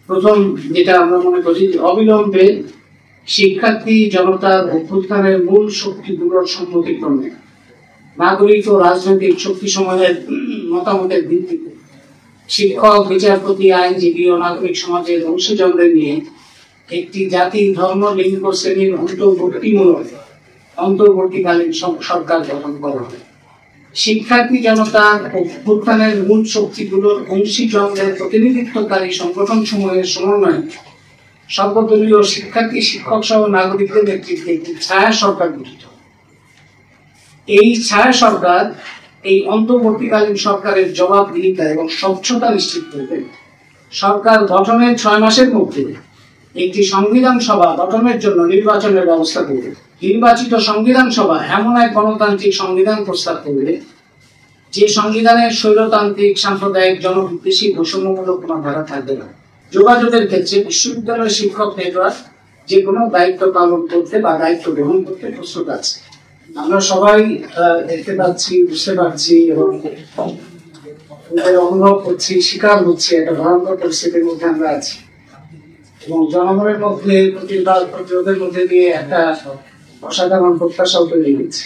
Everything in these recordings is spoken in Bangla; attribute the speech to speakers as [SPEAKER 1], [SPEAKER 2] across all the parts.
[SPEAKER 1] প্রথম যেটা আমরা মনে করি অবিলম্বে শিক্ষার্থী জনতার অভ্যুত্থানের মূল শক্তিগুলোর সম্মতিক্রমে নাগরিক ও রাজনৈতিক শক্তি সমূহের মতামতের ভিত্তিতে শিক্ষক, বিচারপতি, আইনজীবী ও নাগরিক সমাজের অংশীজনদের নিয়ে একটি জাতি, ধর্ম, লিঙ্গ, শ্রেণীর অন্তর্বর্তীকালীন সরকার গঠন করা হয়। শিক্ষার্থী জনতার অভ্যুত্থানের মূল শক্তিগুলোর অংশীজনদের প্রতিনিধিত্বকারী সংগঠন সমূহের সমন্বয়ে সর্বদলীয় শিক্ষার্থী, শিক্ষক সহ নাগরিকদের নেতৃত্বে একটি ছায়া সরকার গঠিত। এই ছায়া সরকার এই অন্তর্বর্তীকালীন সরকারের জবাবদিহিতা এবং স্বচ্ছতা নিশ্চিত করবে। সরকার গঠনের 6 মাসের মধ্যে একটি সংবিধান সভা গঠনের জন্য নির্বাচনের ব্যবস্থা করবে। নির্বাচিত সংবিধান সভা এমন এক গণতান্ত্রিক সংবিধান প্রস্তাব করবে যে সংবিধানের স্বৈরতান্ত্রিক, সাম্প্রদায়িক, জনবিদ্বেষী, বৈষম্যমূলক কোনো ধারা থাকবে না। যোগাযোগের ক্ষেত্রে বিশ্ববিদ্যালয়ের শিক্ষক নেটওয়ার্ক যে কোনো দায়িত্ব পালন করতে বা দায়িত্ব গ্রহণ করতে প্রস্তুত আছে। আমরা সবাই দেখতে পাচ্ছি, বুঝতে পারছি এবং অনুভব করছি, স্বীকার হচ্ছে একটা ভয়ঙ্কর পরিস্থিতির মধ্যে আমরা আছি এবং জনগণের মধ্যে প্রতিরোধের মধ্যে দিয়ে একটা অসাধারণ প্রত্যাশাও তৈরি হয়েছে।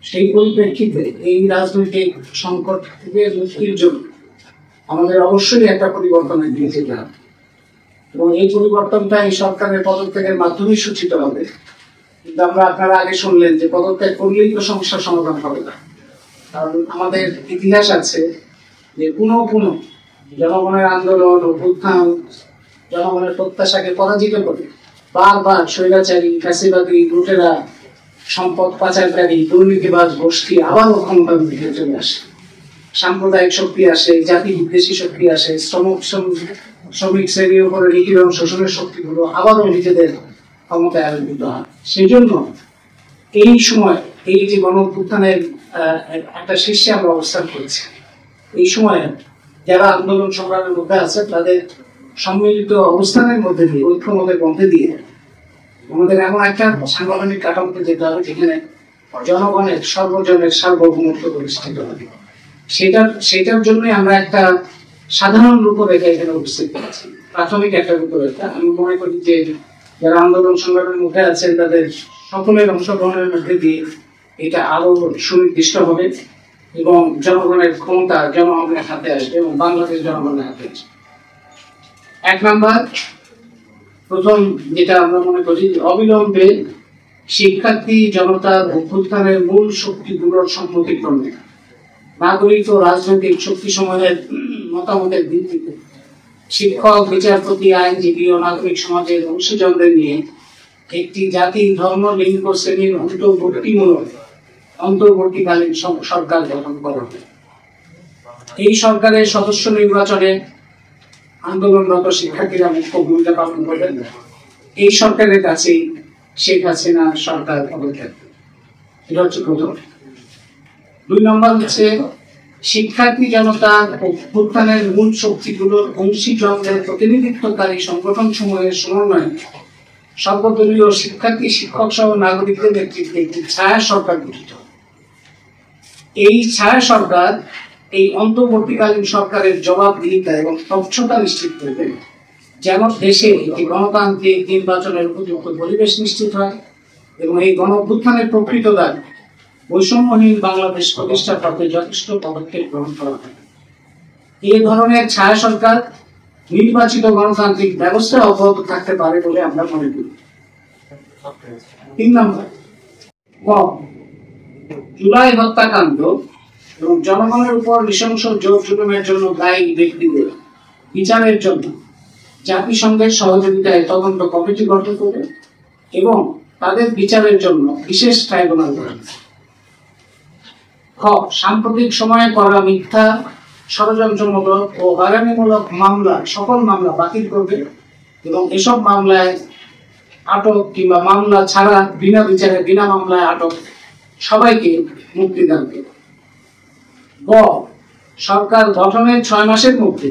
[SPEAKER 1] সেই পরিপ্রেক্ষিতে এই রাজনৈতিক সংকট থেকে মুক্তির জন্য আমাদের অবশ্যই একটা পরিবর্তনের দিকে যেতে হবে এবং এই পরিবর্তনটা এই সরকারের পদত্যাগের মাধ্যমে সূচিত হবে। কিন্তু আপনারা আগে শুনলেন যে পদত্যাগ করলেই তো সমস্যার সমাধান হবে না, কারণ আমাদের ইতিহাস আছে যে পুনঃ জনগণের আন্দোলন, অভ্যুত্থান, জনগণের প্রত্যাশাকে পরাজিত করে বারবার স্বৈরাচারী, ফ্যাসিবাদী, লুটেরা, সম্পদ পাচারকারী, দুর্নীতিবাজ গোষ্ঠী আবারও ক্ষমতার দিকে চলে আসে। সাম্প্রদায়িক শক্তি আসে, জাতি বিদ্বেষী শক্তি আসে, শ্রমিক শ্রেণীর উপরে নিপীড়ন, শোষণের শক্তিগুলো আবারও নিজেদের ক্ষমতায় আবির্ভূত হয়। সেই জন্য এই সময় এই যে গণ-অভ্যুত্থানের একটা শীর্ষে আমরা অবস্থান করেছি, এই সময়ে যারা আন্দোলন সংগ্রামের মধ্যে আছে তাদের সম্মিলিত অবস্থানের মধ্যে দিয়ে, ঐক্যমতের মধ্যে দিয়ে আমাদের এমন একটা সাংগঠনিক কাঠামোতে যেতে হবে যেখানে জনগণের সর্বজনের সার্বভৌমত্ব প্রতিষ্ঠিত হবে। সেটার জন্যই আমরা একটা সাধারণ রূপরেখা এখানে উপস্থিত করেছি, প্রাথমিক একটা রূপরেখা। আমি মনে করি যে যারা আন্দোলন সংগ্রামের মধ্যে আছেন তাদের সকলের অংশগ্রহণের মধ্যে দিয়ে এটা আরো সুনির্দিষ্ট হবে এবং জনগণের ক্ষমতা জনগণের হাতে আসবে এবং বাংলাদেশ জনগণের হাতে আসবে। 1 নাম্বার, প্রথম যেটা আমরা মনে করি অবিলম্বে শিক্ষার্থী জনতার অভ্যুত্থানের মূল শক্তিগুলোর সম্মতিক্রমে নাগরিক ও রাজনৈতিক শক্তি সমূহের মতামতের ভিত্তিতে শিক্ষক, বিচারপতি, আইনজীবী ও নাগরিক সমাজের অংশীজনদের নিয়ে একটি জাতি, ধর্ম, লিঙ্গ, শ্রেণীর অন্তর্বর্তীকালীন সরকার গঠন করা হবে। এই সরকারের সদস্য নির্বাচনে আন্দোলনরত শিক্ষার্থীরা মুখ্য ভূমিকা পালন করবেন। এই সরকারের কাছেই শেখ হাসিনা সরকার পদত্যাগ। এটা হচ্ছে প্রথম। 2 নম্বর হচ্ছে শিক্ষার্থী জনতার অভ্যুত্থানের মূল শক্তিগুলোর অংশীজনদের প্রতিনিধিত্বকারী সংগঠন সমূহের সমন্বয়ে সর্বদলীয় শিক্ষার্থী, শিক্ষক সহ নাগরিকদের নেতৃত্বে একটি ছায়া সরকার গঠিত। এই ছায়া সরকার এই অন্তর্বর্তীকালীন সরকারের জবাবদিহিতা এবং স্বচ্ছতা নিশ্চিত করবে, যেন দেশে একটি গণতান্ত্রিক নির্বাচনের উপযুক্ত পরিবেশ নিশ্চিত হয় এবং এই গণ-অভ্যুত্থানের প্রকৃত দাবি বৈষম্যহীন বাংলাদেশ প্রতিষ্ঠার পথে যথেষ্ট পদক্ষেপ গ্রহণ করা হয়। এই ধরনের ছায়া সরকার নির্বাচিত গণতান্ত্রিক ব্যবস্থা অব্যাহত থাকতে পারে বলে আমরা মনে করি। 3 নম্বর, জুলাই হত্যাকাণ্ড এবং জনগণের উপর নৃশংস জোর-জুলুমের জন্য দায়ী ব্যক্তিদের বিচারের জন্য জাতিসংঘের সহযোগিতায় তদন্ত কমিটি গঠন করে এবং তাদের বিচারের জন্য বিশেষ ট্রাইব্যুনাল গঠন। সাম্প্রতিক সময়ে করা মিথ্যা, ষড়যন্ত্রমূলক ও হয়রানিমূলক সকল মামলা বাতিল করবে এবং এসব মামলায় আটক কিংবা মামলা ছাড়া বিনা বিচারে, বিনা মামলায় আটক সবাইকে মুক্তি দান করবে। সরকার গঠনের 6 মাসের মধ্যে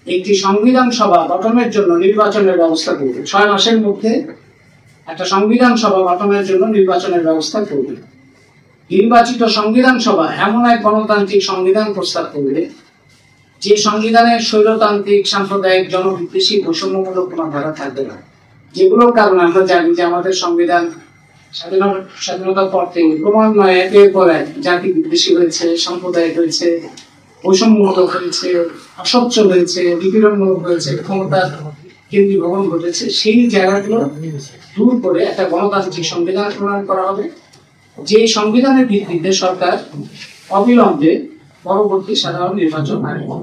[SPEAKER 1] একটি সংবিধান সভা গঠনের জন্য নির্বাচনের ব্যবস্থা করবে। 6 মাসের মধ্যে একটা সংবিধান সভা গঠনের জন্য নির্বাচনের ব্যবস্থা করবে। নির্বাচিত সংবিধান সভা এমন এক গণতান্ত্রিক সংবিধান প্রস্তাব করবে যে সংবিধানে স্বৈরতান্ত্রিক সাম্প্রদায়িক জনবিদ্বেষী বৈষম্যমূলক কোনো ধারা থাকবে না, যেগুলোর কারণে আমরা জানি যে আমাদের সংবিধান স্বাধীনতার পর থেকে ক্রমান্বয়ে একের পর এক জাতি বিদ্বেষী হয়েছে, সাম্প্রদায়িক হয়েছে, বৈষম্যমূলক হয়েছে, অস্বচ্ছ হয়েছে, নিপীড়নমূলক হয়েছে, ক্ষমতার কেন্দ্রীভবন ঘটেছে। সেই জায়গাগুলো দূর করে একটা গণতান্ত্রিক সংবিধান প্রণয়ন করা হবে, যে সংবিধানের ভিত্তিতে সরকার অবিলম্বে পরবর্তী সাধারণ নির্বাচন আয়োজন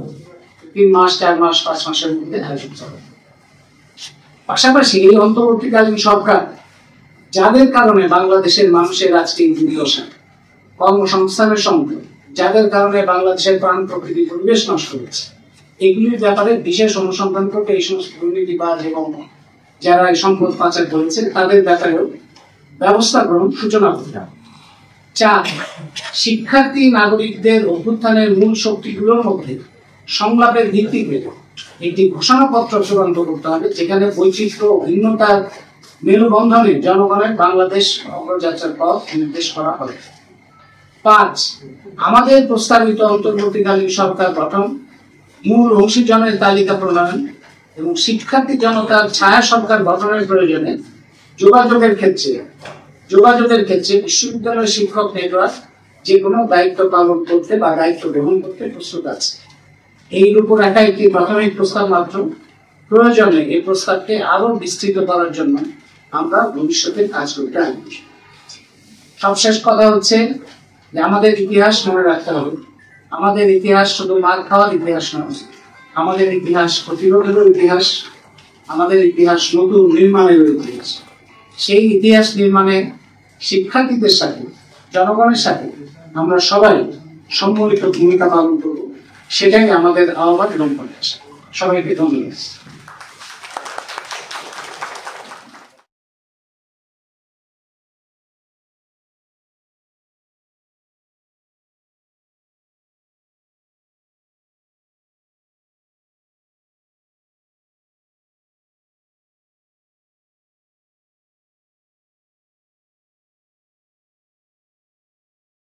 [SPEAKER 1] 3 মাস, 4 মাস, 5 মাসের মধ্যে আয়োজন হবে। পাশাপাশি এই অন্তর্বর্তীকালীন সরকার যাদের কারণে বাংলাদেশের মানুষের আজকে দুর্দশা, কর্মসংস্থানের সংকট, যাদের কারণে বাংলাদেশের প্রাণ প্রকৃতি পরিবেশ নষ্ট হচ্ছে, এগুলির ব্যাপারে বিশেষ অনুসন্ধান করতে এই সমস্ত দুর্নীতিবাজ এবং যারা এই সম্পদ পাচার করেছে তাদের ব্যাপারেও ব্যবস্থা গ্রহণ সূচনা করতে হবে। 4, শিক্ষার্থী নাগরিকদের অভ্যুত্থানের মূল শক্তিগুলোর মধ্যে সংলাপের ভিত্তিতে একটি ঘোষণাপত্র চূড়ান্ত করতে হবে, যেখানে বৈচিত্র্য ও ভিন্নতার মেলবন্ধনে জনগণের বাংলাদেশ অগ্রযাত্রার পথ নির্দেশ করা হবে। 5, আমাদের প্রস্তাবিত অন্তর্বর্তীকালীন সরকার গঠন, মূল অংশীজনের তালিকা প্রণয়ন এবং শিক্ষার্থী জনতার ছায়া সরকার গঠনের প্রয়োজনে যোগাযোগের ক্ষেত্রে বিশ্ববিদ্যালয়ের শিক্ষক নেটওয়ার্ক যে কোনো দায়িত্ব পালন করতে বা দায়িত্ব গ্রহণ করতে প্রস্তুত আছে। এই রূপরেখা একটি প্রাথমিক প্রস্তাব মাত্র, প্রয়োজনে এই প্রস্তাবকে আরো বিস্তৃত করার জন্য আমরা ভবিষ্যতে কাজ করতে আগ্রহী। সবশেষ কথা হচ্ছে যে আমাদের ইতিহাস মনে রাখতে হবে। আমাদের ইতিহাস শুধু মার খাওয়ার ইতিহাস নয়, আমাদের ইতিহাস প্রতিরোধেরও ইতিহাস, আমাদের ইতিহাস নতুন নির্মাণের ইতিহাস। সেই ইতিহাস নির্মাণে শিক্ষার্থীদের সাথে, জনগণের সাথে আমরা সবাই সম্মিলিত ভূমিকা পালন করব, সেটাই আমাদের আহ্বান এবং প্রয়াস। সবাইকে ধন্যবাদ।